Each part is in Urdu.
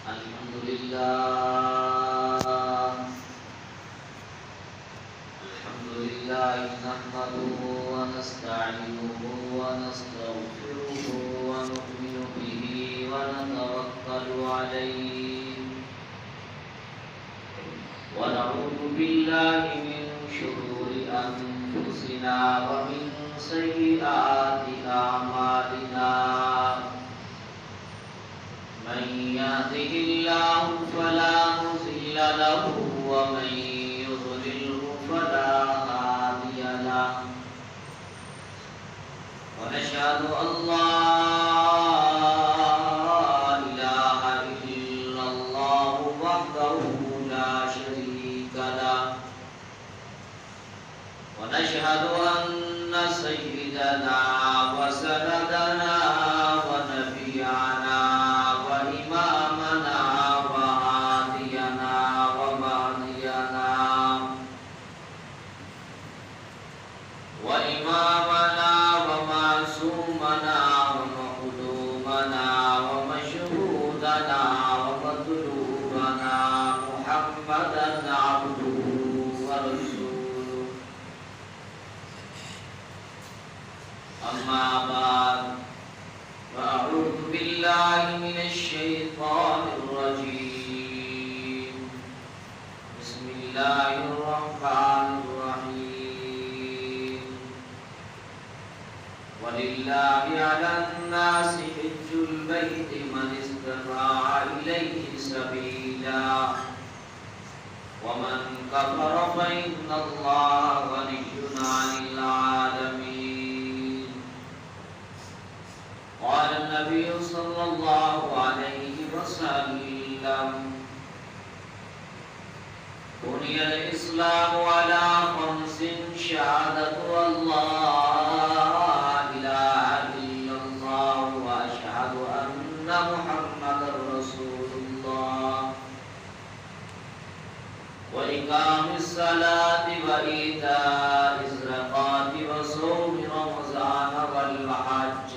الحمد لله نحمده ونستعينه ونستغفره ونؤمن به ونتوكل عليه ونعوذ بالله من شرور أنفسنا ومن سيئات أعمالنا من يهده الله فلا مضل له ومن يضلله فلا هادي له ونشهد أن لا إله إلا الله وحده لا شريك له ونشهد أن سيدنا وسندنا ونبينا وإمامنا ومعصومنا ومقدومنا ومشهودنا ومطلوبنا محمدا عبده ورسوله أما بعد فأعوذ بالله من الشيطان الرجيم بسم الله الرحمن الرحيم ولله على الناس حج البيت من استطاع إليه سبيلا ومن كفر فإن الله غني عن العالمين قال النبي صلى الله عليه وسلم بني الإسلام على خمس شهادة الله محمد رسول الله وإقام الصلاة وإيتاء الزكاة وصوم رمضان والحج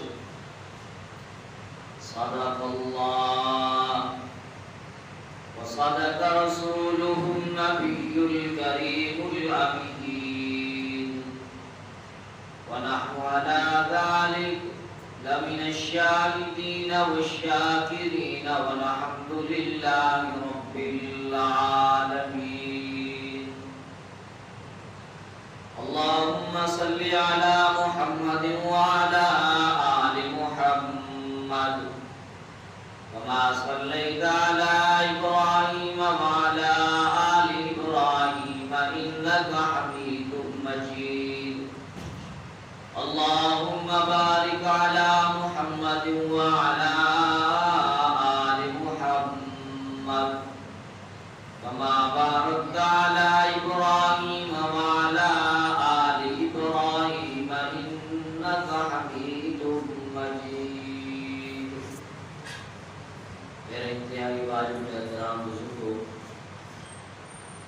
صدق الله وصدق رسوله النبي الكريم الأمين ونحن على ذلك لمن الشاهدين والشاكرين والحمد لله رب العالمين اللهم صل على محمد وعلى آل محمد كما صليت على إبراهيم وعلى آل إبراهيم إنك حميد مجيد اللهم بارك على محمد وعلى آل محمد كما باركت على إبراهيم وعلى آل إبراهيم إنك حميد مجيد میرے انتہائی واجب احترام بزرگوں،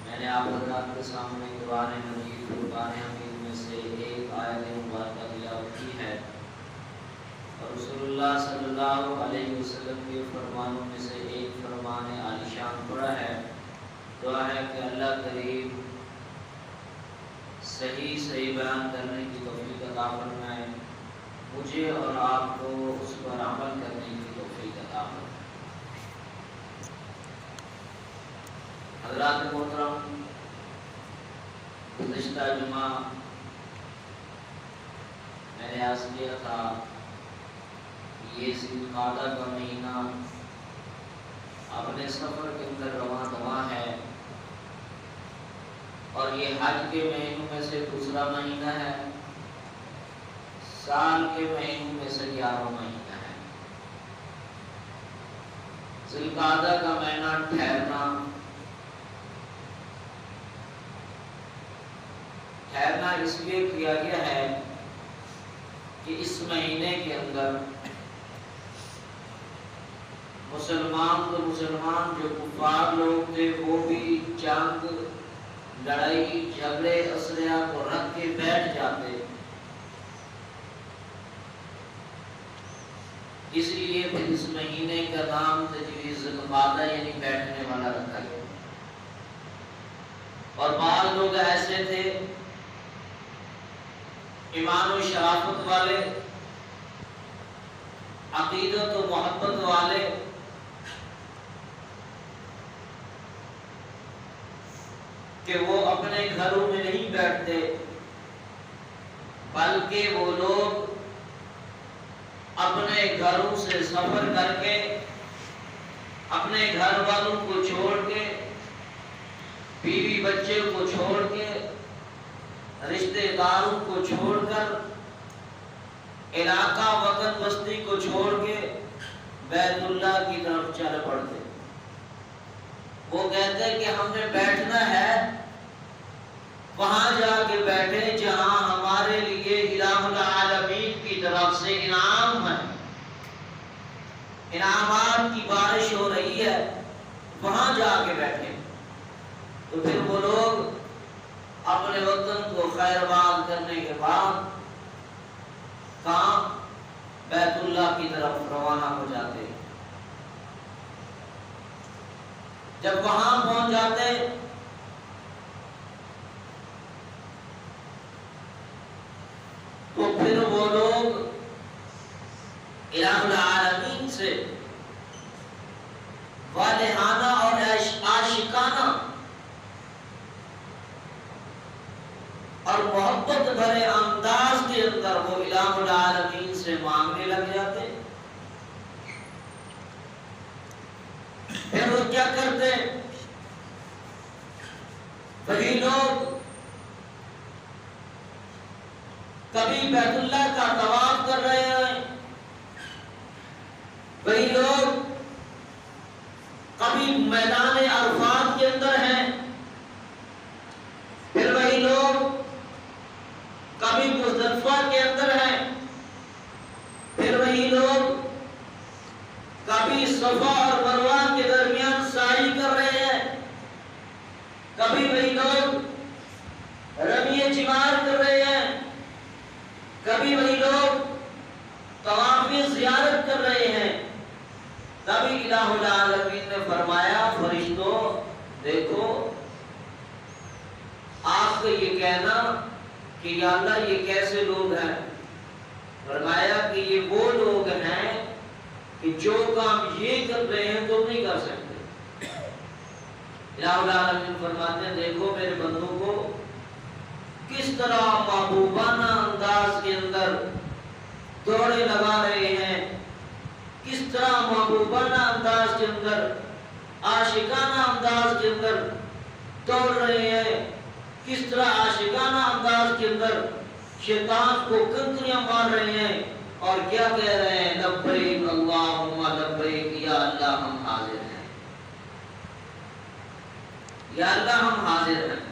میں نے آپ حضرات کے سامنے قرآن مجید فرقان حمید میں سے ایک آیت مبارکہ تلاوت کی ہے اور رسول اللہ صلی اللہ علیہ وسلم کے فرمانوں میں سے ایک فرمان عالی شان پڑھا ہے۔ دعا ہے کہ اللہ کریم صحیح بیان کرنے کی توفیق عطا فرمائے، مجھے اور آپ کو اس پر عمل کرنے کی توفیق عطا فرمائے۔ حضرات محترم، گزشتہ جمعہ میں نے عرض کیا تھا یہ ذی القعدہ کا مہینہ اپنے سفر کے اندر رواں ہے اور یہ حج کے مہینوں میں سے دوسرا مہینہ ہے، سال کے مہینوں میں سے 11واں مہینہ ہے۔ ذی القعدہ کا مہینہ ٹھہرنا اس لیے کیا گیا ہے کہ اس مہینے کے اندر مسلمان جو کفار لوگ تھے وہ بھی جنگ، لڑائی، جھگڑے، اسلحہ کو رکھ کے بیٹھ جاتے، اس لیے پھر اس مہینے کا نام تجویز زغمادہ یعنی بیٹھنے والا رکھا گیا. اور بعض لوگ ایسے تھے ایمان و شرافت والے، عقیدت و محبت والے، کہ وہ اپنے گھروں میں نہیں بیٹھتے، بلکہ وہ لوگ اپنے گھروں سے سفر کر کے، اپنے گھر والوں کو چھوڑ کے، بیوی بچے کو چھوڑ کے، رشتہ داروں کو چھوڑ کر، علاقہ وطن بستی کو چھوڑ کے بیت اللہ کی طرف چل پڑتے. وہ کہتے کہ ہم نے بیٹھنا ہے وہاں جا کے بیٹھے جہاں ہمارے لیے الہ العالمین کی طرف سے انعام ہے، انعامات کی بارش ہو رہی ہے، وہاں جا کے بیٹھے. تو پھر وہ لوگ اپنے وطن کو خیرباد کرنے کے بعد کہاں بیت اللہ کی طرف روانہ ہو جاتے. جب وہاں پہنچ جاتے تو پھر وہ لوگ الہ العالمین سے والہانہ اور عاشقانہ اور محبت بھرے انداز کے اندر وہ الہ العالمین سے مانگنے لگ جاتے. پھر وہ کیا کرتے؟ وہی لوگ کبھی بیت اللہ کا طواف کر رہے ہیں، وہی لوگ کبھی میدان عرفات کے اندر ہیں، پھر وہی لوگ کبھی مزدلفہ کے اندر ہیں، پھر وہی لوگ کبھی صفا اور مروہ کے درمیان سعی کر رہے ہیں، کبھی وہی لوگ رمی جمار کر رہے ہیں، کبھی وہی لوگ طواف زیارت کر رہے ہیں. تبھی الہ العالمین نے فرمایا فرشتوں دیکھو آپ کو یہ کہنا کہ یا اللہ یہ کیسے لوگ ہیں؟ فرمایا کہ یہ وہ لوگ ہیں کہ جو کام یہ کر رہے ہیں تم نہیں کر سکتے. الہ العالمین فرماتے ہیں دیکھو میرے بندوں کو کس طرح محبوبانہ انداز کے اندر دوڑے لگا رہے ہیں، کس طرح محبوبانہ انداز کے اندر، عاشقانہ انداز کے اندر دوڑ رہے ہیں، کس طرح عاشقانہ انداز کے اندر شیطان کو کنکریاں مار رہے ہیں اور کیا کہہ رہے ہیں لبیک اللہم لبیک یا اللہ ہم حاضر ہیں، یا اللہ ہم حاضر ہیں.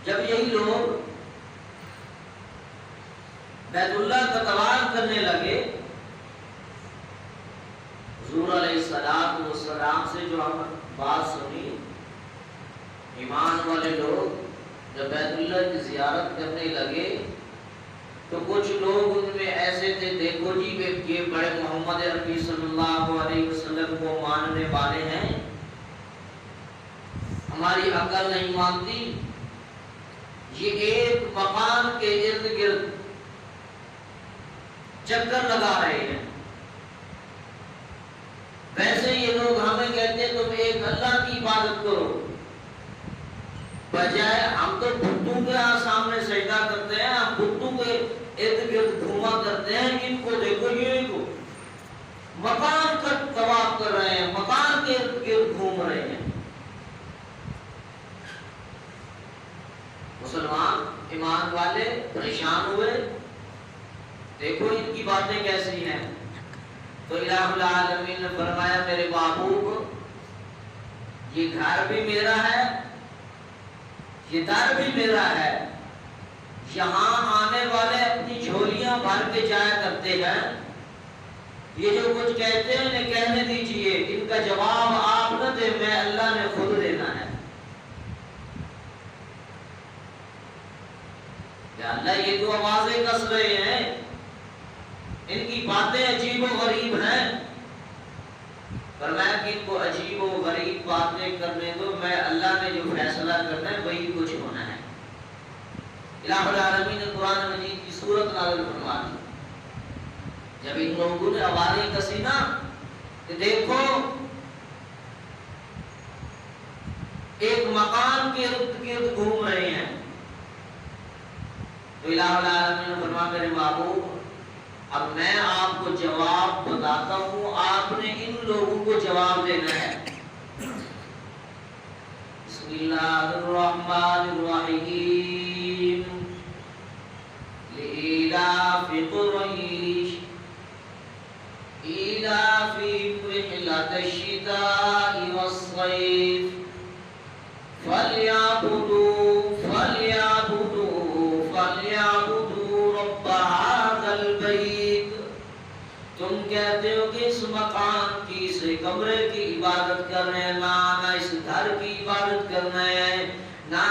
جب یہی لوگ بیت اللہ کا طواف کرنے لگے، حضور علیہ السلام سے جو ہم بات سنی، ایمان والے لوگ جب بیت اللہ کی زیارت کرنے لگے تو کچھ لوگ ان میں ایسے تھے دیکھو جی یہ بڑے محمد عربی صلی اللہ علیہ وسلم کو ماننے والے ہیں، ہماری عقل نہیں مانتی، یہ ایک مقام کے ارد گرد چکر لگا رہے ہیں. ویسے یہ لوگ ہمیں کہتے ہیں تم ایک اللہ کی عبادت کرو، بجائے ہم تو بتوں کے سامنے سجدہ کرتے ہیں، ہم بتوں کے ارد گرد گھوما کرتے ہیں، ان کو دیکھو یہ کو مکان کا طواف کر رہے ہیں، مکان کے ارد گرد گھوم رہے ہیں. مسلمان ایمان والے پریشان ہوئے، دیکھو ان کی باتیں کیسی ہیں. تو الہ العالمین نے فرمایا میرے محبوب یہ گھر بھی میرا ہے، یہ در بھی میرا ہے، یہاں آنے والے اپنی جھولیاں بھر کے جایا کرتے ہیں، یہ جو کچھ کہتے ہیں انہیں کہنے دیجئے، ان کا جواب آپ نہ دیں، میں اللہ نے خود دینا ہے. یا اللہ یہ تو آوازیں کس رہے ہیں، ان کی باتیں عجیب و غریب ہیں، فرمایا کہ ان کو عجیب و غریب باتیں کرنے دو، میں اللہ نے جو فیصلہ کرنا ہے وہی کچھ ہونا ہے۔ الہ العالمین نے قرآن مجید کی سورت نازل فرما دی۔ جب ان لوگوں نے آوازیں کسی نا کہ دیکھو ایک مکان کے ارد گرد گھوم رہے ہیں، تو الہ العالمین نے فرمایا میرے محبوب اب میں آپ کو جواب بتاتا ہوں، آپ نے ان لوگوں کو جواب دینا ہے۔ بسم اللہ الرحمن الرحیم لإیلاف قریش ایلافہم رحلۃ الشتاء والصیف فلیعبدوا رب ھذا البیت۔ تم کہتے ہو کہ اس مکان کی، اس کمرے کی عبادت کر رہے ہیں، نہ اس گھر کی عبادت کر رہے ہیں، نہ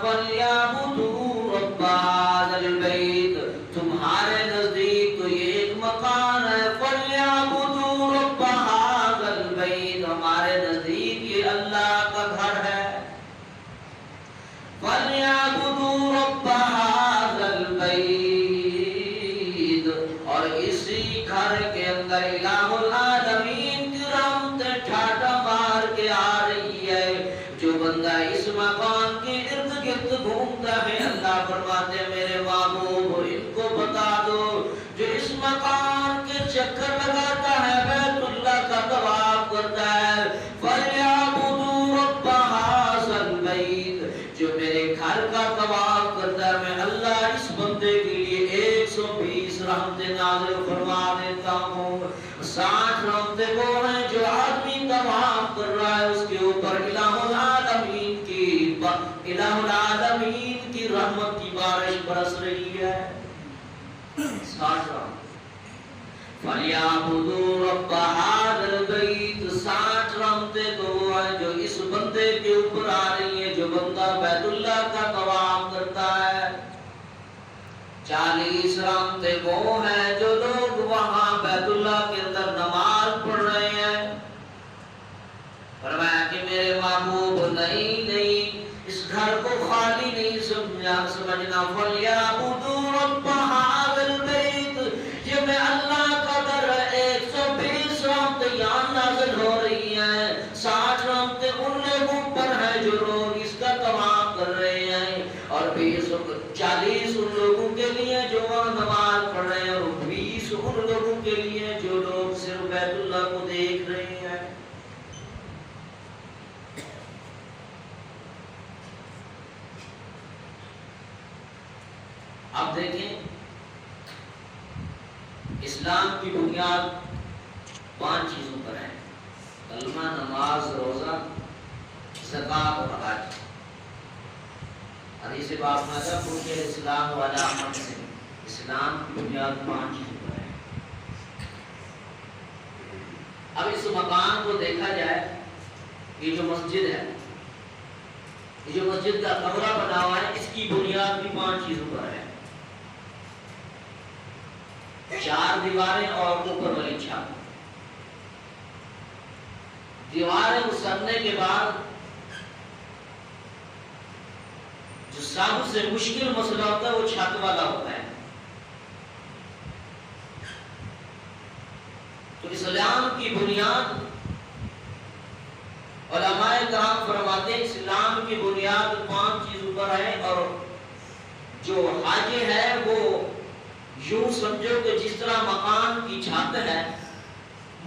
فلیعبدوا رب ھذا البیت، تمہارے نزدیک تو یہ ایک مکان ہے، فلیعبدوا رب ھذا البیت، ہمارے نزدیک یہ اللہ کا گھر ہے۔ فَلْيَعْبُدُوا رَبَّ هَذَا الْبَيْتِ، اور اسی گھر کے اندر الہ العالمین کی رحمتیں ٹھاٹا مار کے آ رہی ہے۔ جو بندہ اس مکان کے ارد گرد گھومتا ہے، اللہ فرماتے ہیں میرے محبوب ان کو بتا دو، جو اس مکان کے چکر لگاتا ہے، بیت اللہ کا طواف کرتا ہے، فَلْيَعْبُدُوا رَبَّ هَذَا الْبَيْتِ، جو میرے گھر کا طواف کرتا ہے، میں اللہ اس بندے کے لیے 120 رحمتیں نازل فرما دیتا ہوں۔ 60 رحمتیں وہ ہیں جو آدمی طواف کر رہا ہے اس کے اوپر الہ العالمین کی رحمت کی بارش برس رہی ہے۔ 60 رحمت۔ فَلْيَعْبُدُوا رَبَّ هَذَا الْبَيْتِ، 60 رحمتیں تو وہ ہیں جو اس بندے کے اوپر آ رہی ہیں جو بندہ بیت اللہ کا طواف کرتا ہے۔ 40 رحمتیں وہ ہیں جو لوگ وہاں بیت اللہ کے اندر نماز پڑھ رہے ہیں۔ فرمایا کہ میرے محبوب نہیں اس گھر کو خالی نہیں سمجھنا، فَلْيَعْبُدُوا رَبَّ هَذَا الْبَيْتِ، یہ میں اللہ کا گھر ہے۔ 120 رحمتیں یہاں نازل ہو رہی ہیں، 60 رحمتیں ان لوگوں پر ہیں جو لوگ اس کا طواف کر رہے ہیں، اور 40 ان لوگوں کے لیے جو وہاں نماز پڑھ رہے ہیں، اور 20 ان لوگوں کے لیے جو لوگ صرف بیت اللہ کو دیکھ رہے ہیں۔ اب دیکھیں اسلام کی بنیاد 5 چیزوں پر ہے: کلمہ، نماز، روزہ، زکوٰۃ اور حج۔ حدیث پاک میں آتا ہے بنی الاسلام علی 5، اسلام کی بنیاد 5 چیزوں پر ہے۔ اب اس مکان کو دیکھا جائے، یہ جو مسجد ہے، یہ جو مسجد کا کمرہ بنا ہوا ہے، اس کی بنیاد بھی 5 چیزوں پر ہے: 4 دیواریں اور اوپر والی چھت۔ دیواریں اسرنے کے بعد جو سب سے مشکل مسئلہ ہوتا ہے وہ چھت والا ہوتا ہے۔ تو اسلام کی بنیاد، علماء کرام فرماتے ہیں اسلام کی بنیاد 5 چیزوں پر ہے، اور جو حج ہے وہ یوں سمجھو کہ جس طرح مکان کی چھت ہے،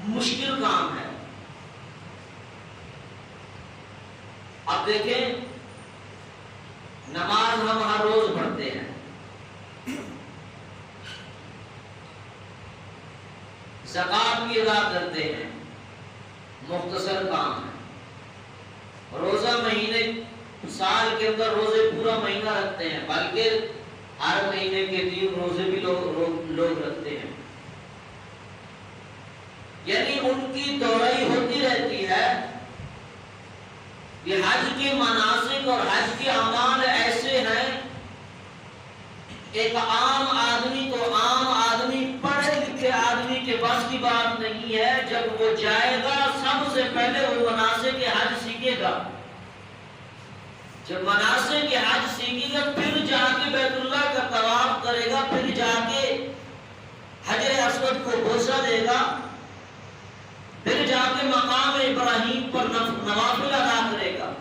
مشکل کام ہے۔ اب دیکھیں نماز ہم ہر روز پڑھتے ہیں، زکوٰۃ بھی ادا کرتے ہیں، مختصر کام ہے۔ روزہ مہینے سال کے اندر روزے پورا مہینہ رکھتے ہیں، بلکہ ہر مہینے کے 3 روزے بھی لوگ رکھتے ہیں، یعنی ان کی دوڑائی ہوتی رہتی ہے۔ یہ حج کے مناسک اور حج کے اعمال ایسے ہیں، ایک عام آدمی تو پڑھے لکھے آدمی کے بس کی بات نہیں ہے، جب وہ جائے گا سب سے پہلے وہ مناسک حج سیکھے گا. جب مناسک حج سیکھے گا پھر جا کے بیت اللہ کا طواف کرے گا، پھر جا کے حجر اسود کو بوسہ دے گا، پھر جا کے مقام ابراہیم پر نوافل ادا کرے گا.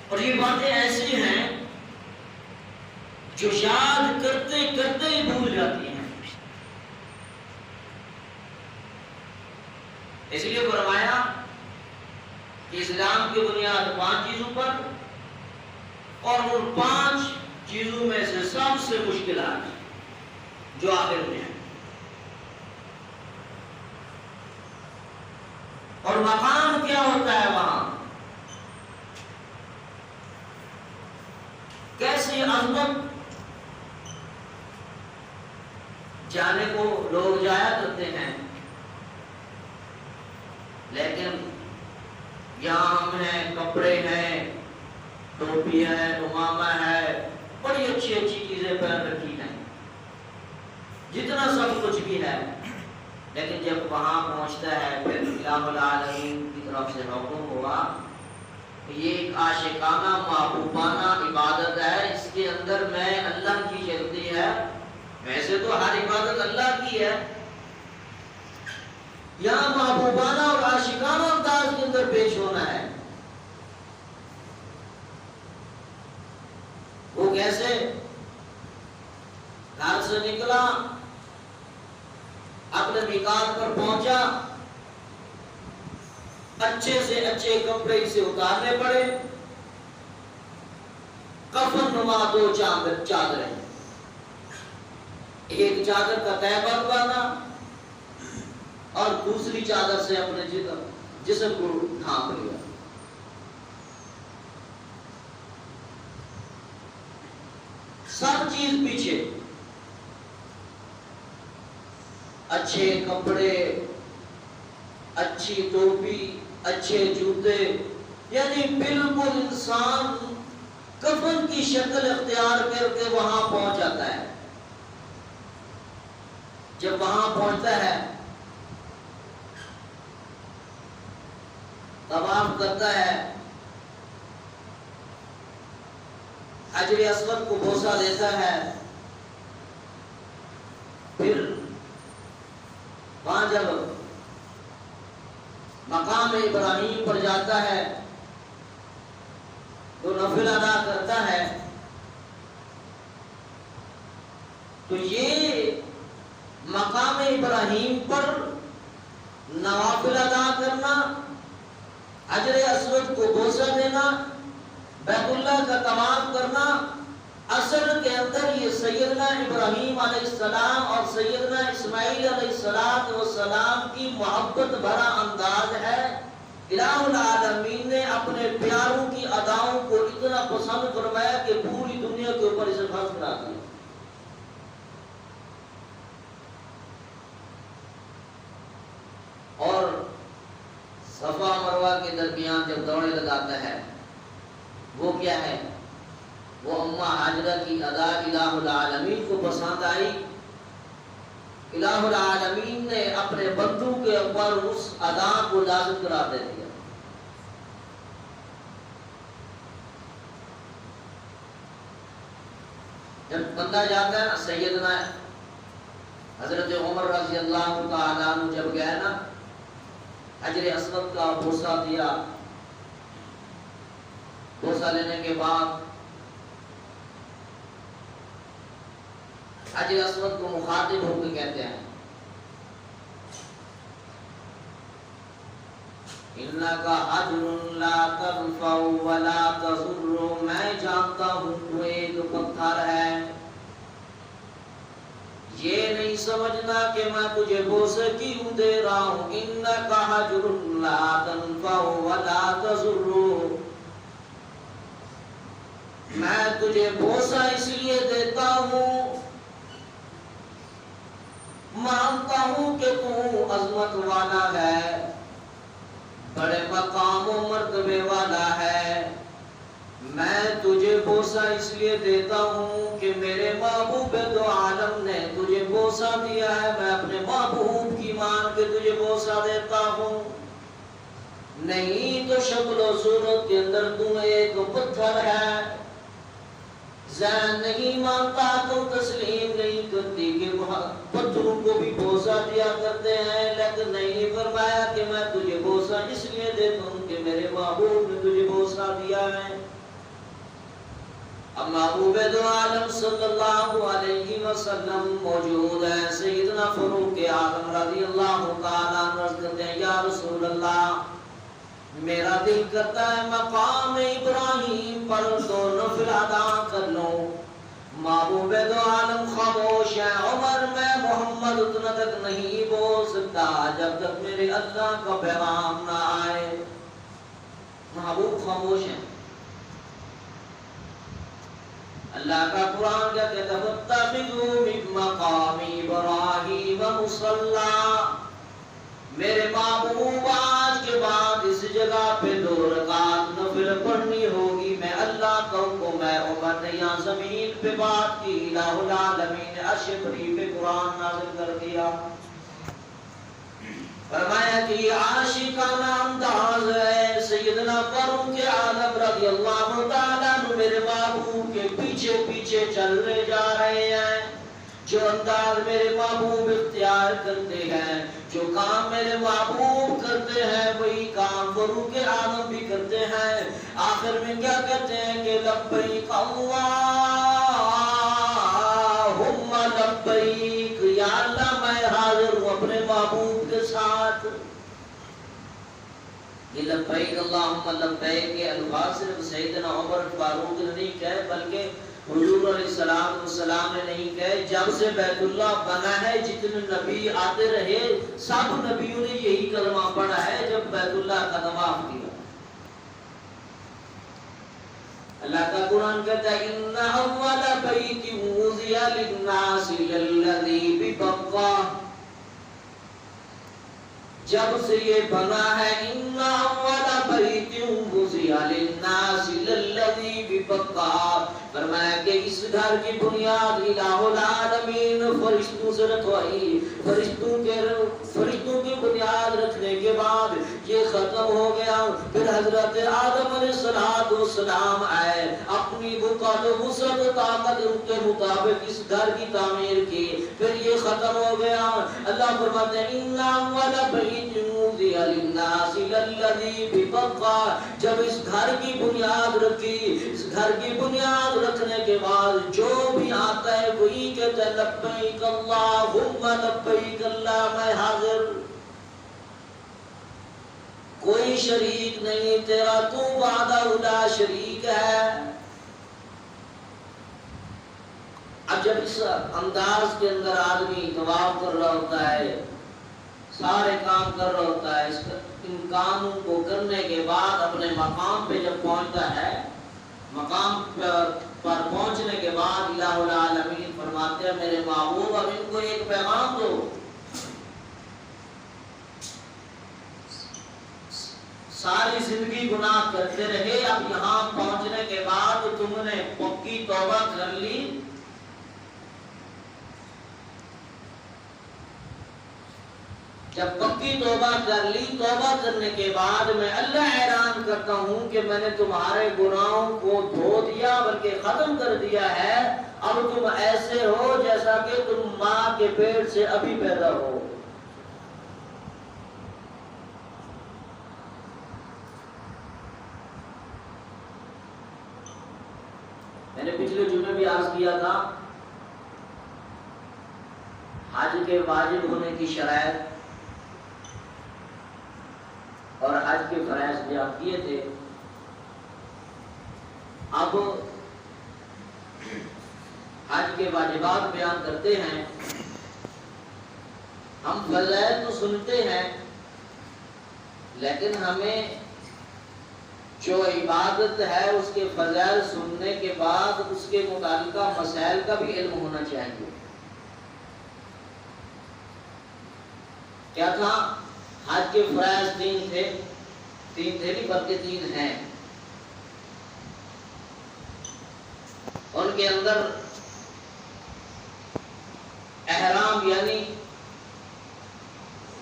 اور یہ باتیں ایسی ہیں جو یاد کرتے کرتے ہی بھول جاتی ہیں. اس لیے فرمایا کہ اسلام کی بنیاد 5 چیزوں پر، اور ان 5 چیزوں میں سے سب سے مشکل حج جو آخر میں ہے. اور مقام کیا ہوتا ہے وہاں، کیسی عظمت. جانے کو لوگ جایا کرتے ہیں، لیکن یہاں ہم ہیں، کپڑے ہیں، ٹوپی ہے، امامہ ہے، بڑی اچھی اچھی چیزیں پہن رکھی ہیں، جتنا سب کچھ بھی ہے، لیکن جب وہاں پہنچتا ہے پھر الہ العالمین کی طرف سے حکم ہوا کہ یہ ایک عاشقانہ محبوبانہ عبادت ہے، اس کے اندر میں اللہ کی چلتی ہے. ویسے تو ہر عبادت اللہ کی ہے، یہاں محبوبانہ اور عاشقانہ انداز کے اندر پیش ہونا ہے. وہ کیسے؟ گھر سے نکلا، اپنے میقات پر پہنچا، اچھے سے اچھے کپڑے اسے اتارنے پڑے، کفن نما 2 چادریں، ایک چادر کا تہبند باندھا اور دوسری چادر سے اپنے جسم کو ڈھانپ لیا. سب چیز پیچھے، اچھے کپڑے، اچھی ٹوپی، اچھے جوتے، یعنی بالکل انسان کفن کی شکل اختیار کر کے وہاں پہنچ جاتا ہے. جب وہاں پہنچتا ہے طواف کرتا ہے، حجر اسود کو بوسہ دیتا ہے، پھر وہاں جب مقام ابراہیم پر جاتا ہے تو نفل ادا کرتا ہے. تو یہ مقام ابراہیم پر نوافل ادا کرنا، حجر اسود کو بوسہ دینا، بیت اللہ کا طواف کرنا، اصل کے اندر یہ سیدنا ابراہیم علیہ السلام اور سیدنا اسماعیل علیہ السلام کی محبت بھرا انداز ہے. الہ العالمین نے اپنے پیاروں کی اداؤں کو اتنا پسند فرمایا کہ پوری دنیا کے اوپر اسے فرض کرا دیا. اور صفا مروہ کے درمیان جب دوڑے لگاتا ہے، وہ کیا ہے؟ وہ اماں حاجرہ کی ادا الہ العالمین کو پسند آئی. الہ العالمین نے اپنے بندوں کے اوپر اس ادا کو لازم قرار دے دیا. جب بندہ جاتا ہے نا، سیدنا حضرت عمر رضی اللہ تعالیٰ عنہ جب گئے نا، حجر اسود کا بوسہ دیا، بوسہ لینے کے بعد حجر اسود کو مخاطب ہو کے کہتے ہیں اِنَّكَ حَجْرٌ لَا تَنْفَعُ وَلَا تَضُرُّ. میں جانتا ہوں تو ایک پتھر ہے، یہ نہیں سمجھنا کہ میں تجھے بوسے کیوں دے رہا ہوں. اِنَّكَ حَجْرٌ لَا تَنْفَعُ وَلَا تَضُرُّ. میں تجھے بوسہ اس لیے دیتا ہوں، مانتا ہوں کہ تو عظمت والا ہے، بڑے مقام و مرتبے والا ہے. میں تجھے بوسہ اس لیے دیتا ہوں کہ میرے محبوب دو عالم نے تجھے بوسہ دیا ہے. میں اپنے محبوب کی مان کے تجھے بوسہ نہیں تو شکل و صورت کے اندر تم ایک پتھر ہے. ذہن نہیں مانتا تو تسلیم نہیں کرتی کہ پتھروں کو بھی بوسہ دیا کرتے ہیں، لیکن نہیں فرمایا کہ میں تجھے بوسہ اس لیے دیتا ہوں کہ میرے محبوب نے تجھے بوسہ دیا ہے. اب محبوب دو عالم صلی اللہ علیہ وسلم موجود ہے. سیدنا فاروق اعظم رضی اللہ تعالیٰ عنہ عرض کرتے ہیں یا رسول اللہ میرا دل کرتا ہے مقام ابراہیم پر 2 نفل ادا کر لوں. محبوب دو عالم خاموش ہے. عمر میں محمد اتنا تک نہیں بول سکتا جب تک میرے اللہ کا پیغام نہ آئے. محبوب خاموش ہے. اللہ کا قرآن کیا کہتا ہے وَاتَّخِذُوا مِن مَّقَامِ إِبْرَاهِيمَ مُصَلًّى. میرے محبوب آج کے بعد اس جگہ پہ 2 رکعت نفل پڑھنی ہوگی. میں اللہ کا حکم ہے. عمر نے یہاں زمین پہ بات کی. الہ العالمین نے عرش شریف پہ قرآن نازل کر دیا. فرمایا کہ یہ عاشقانہ انداز ہے. سیدنا فاروق اعظم رضی اللہ تعالیٰ عنہ میرے محبوب کے پیچھے پیچھے چلنے جا رہے ہیں. جو انداز میرے محبوب اختیار کرتے ہیں، جو کام میرے محبوب کرتے ہیں، وہی کام فاروق اعظم بھی کرتے ہیں. آخر میں کیا کہتے ہیں کہ لبیک اللہم لبیک، یا اللہ میں حاضر ہوں اپنے محبوب کے ساتھ. یہ لبیک اللہم لبیک کے الفاظ صرف سیدنا عمر فاروق نے نہیں کہے بلکہ حضور علیہ السلام نے نہیں کہے. جب سے بیت اللہ بنا ہے جتنے نبی آتے رہے سب نبیوں نے یہی کلمہ پڑھا ہے جب بیت اللہ کا طواف کیا. اللہ کا قرآن کہتا ہے ان اول بیت وضع للناس للذی ببقا. جب سے یہ بنا ہے ان اول بیت وضع للناس للذی ببقا، فرمایا کہ اس گھر کی بنیاد الہ العالمین فرشتوں سے رکھوائی. فرشتوں کی بنیاد رکھنے کے بعد یہ ختم ہو گیا. پھر حضرت آدم علیہ السلام آئے، اپنی وقت و وسعت و طاقت کے مطابق اس گھر کی تعمیر کی. پھر یہ ختم ہو گیا. اللہ فرماتے ہیں ان اول بیت وضع للناس للذی ببقا. جب اس گھر کی بنیاد رکھی، اس گھر کی بنیاد رکھنے کے بعد جو بھی آتا ہے وہی کہتا ہے لبیک اللہم لبیک، اللہ میں حاضر. کوئی شریک نہیں تیرا، تو وحدہ لا شریک ہے. اب جب اس انداز کے اندر آدمی طواف کر رہا ہوتا ہے، سارے کام کر رہا ہوتا ہے، ان کاموں کو کرنے کے بعد اپنے مقام پہ جب پہنچتا ہے، مقام پر پہنچنے کے بعد الہ العالمین فرماتے ہیں میرے محبوب اب ان کو ایک پیغام دو. ساری زندگی گناہ کرتے رہے، اب یہاں پہنچنے کے بعد تم نے پکی توبہ کر لی. جب پکی توبہ کر لی، توبہ کرنے کے بعد میں اللہ اعلان کرتا ہوں کہ میں نے تمہارے گناہوں کو دھو دیا بلکہ ختم کر دیا ہے. اب تم ایسے ہو جیسا کہ تم ماں کے پیٹ سے ابھی پیدا ہو. میں نے پچھلے جمعے بھی عرض کیا تھا حج کے واجب ہونے کی شرائط اور حج کے فرائض بیان کیے تھے. اب حج کے واجبات بیان کرتے ہیں. ہم فضائل تو سنتے ہیں لیکن ہمیں جو عبادت ہے اس کے فضائل سننے کے بعد اس کے متعلقہ مسائل کا بھی علم ہونا چاہیے. کیا تھا؟ حج کے فرائض 3 تھے نہیں بلکہ 3 ہیں. ان کے اندر احرام یعنی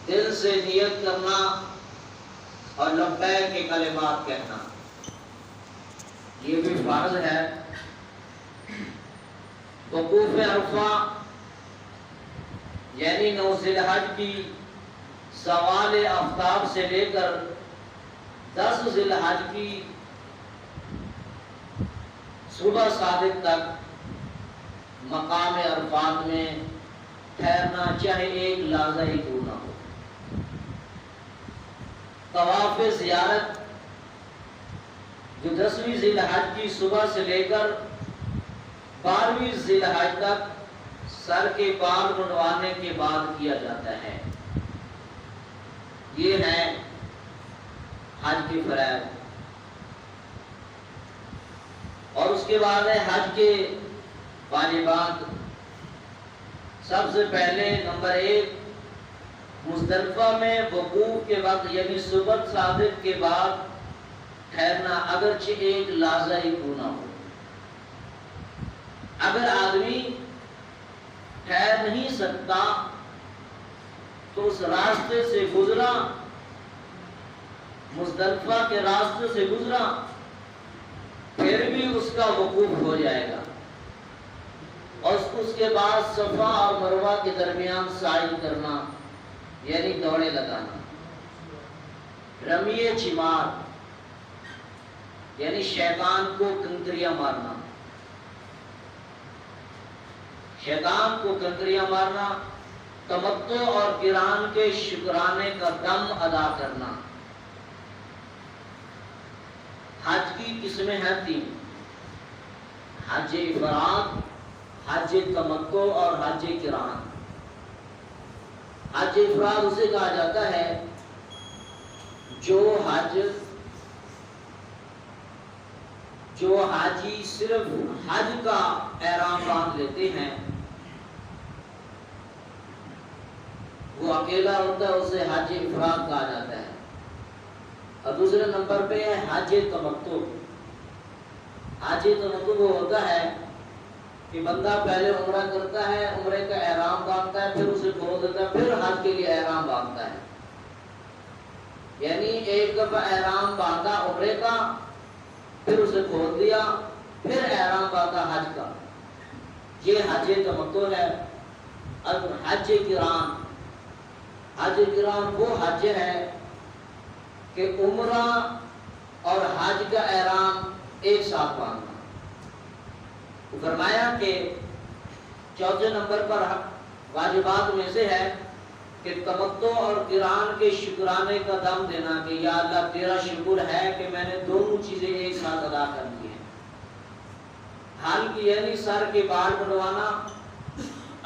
دل سے نیت کرنا اور لبیک کے کلمات کہنا، یہ بھی فرض ہے۔ وقوف عرفہ یعنی 9 ذی الحج کی زوال آفتاب سے لے کر 10 ذی الحج کی صبح صادق تک مقام عرفات میں ٹھہرنا، چاہے ایک لحظہ ہی کیوں نہ ہو۔ طواف زیارت جو 10ویں ذی الحج کی صبح سے لے کر 12ویں ذی الحج تک سر کے بال منڈوانے کے بعد کیا جاتا ہے، یہ ہے حج کی فرائض۔ اور اس کے بعد ہے حج کے واجبات۔ سب سے پہلے نمبر 1، مزدلفہ میں وقوف کے وقت یعنی صبح صادق کے بعد ٹھہرنا، اگرچہ ایک لحظہ ہی کیوں نہ ہو۔ اگر آدمی ٹھہر نہیں سکتا تو اس راستے سے گزرا، مزدلفہ کے راستے سے گزرا، پھر بھی اس کا وقوف ہو جائے گا، اور اس کے بعد صفا اور مروہ کے درمیان سعی کرنا یعنی دوڑے لگانا، رمیے چمار یعنی شیطان کو کنکریاں مارنا، شیطان کو کنکریاں مارنا، تمتع اور قران کے شکرانے کا دم ادا کرنا۔ حج کی قسمیں ہیں 3، حج افراد، حج تمتع اور حج قران۔ حج افراد اسے کہا جاتا ہے جو حاجی صرف حج کا احرام باندھ لیتے ہیں، وہ اکیلا ہوتا ہے، اسے حج افراد کہا جاتا ہے۔ اور دوسرے نمبر پہ ہے حج تمتع۔ حج تمتع وہ ہوتا ہے کہ بندہ پہلے عمرہ کرتا ہے، عمرے کا احرام باندھتا ہے، پھر اسے کھول دیتا ہے، پھر حج کے لیے احرام باندھتا ہے۔ یعنی ایک دفعہ احرام باندھا عمرے کا، پھر اسے کھول دیا، پھر احرام باندھا حج کا، یہ حج تمتع ہے۔ اب حج قران، حج قران وہ حج ہے کہ عمرہ اور حج کا احرام ایک ساتھ باندھنا۔ فرمایا کہ چوتھے نمبر پر واجبات میں سے ہے کہ تمتع اور قران کے شکرانے کا دم دینا کہ یا اللہ تیرا شکر ہے کہ میں نے دونوں چیزیں ایک ساتھ ادا کر دی ہیں۔ حلق یعنی سر کے بال منڈوانا،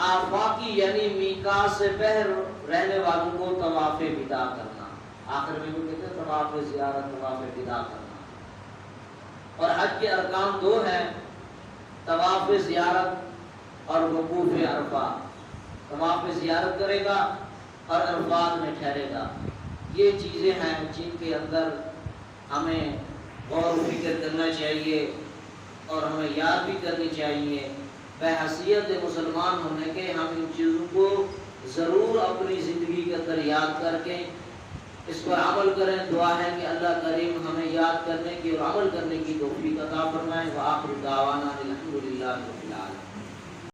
آفاقی یعنی میقات سے باہر رہنے والوں کو طواف وداع کرنا، آخر میں وہ کہتے ہیں طواف زیارت، طواف وداع کرنا۔ اور حج کے ارکان 2 ہیں، طواف زیارت اور وقوف عرفہ۔ طواف زیارت کرے گا اور عرفات میں ٹھہرے گا۔ یہ چیزیں ہیں جن کے اندر ہمیں غور و فکر کرنا چاہیے اور ہمیں یاد بھی کرنی چاہیے۔ بحیثیت مسلمان ہونے کے ہم ان چیزوں کو ضرور اپنی زندگی کے اندر یاد کر کے اس پر عمل کریں۔ دعا ہے کہ اللہ کریم ہمیں یاد کرنے کی اور عمل کرنے کی توفیق عطا فرمائے۔ وآخر دعوانا الحمدللہ رب العالمین۔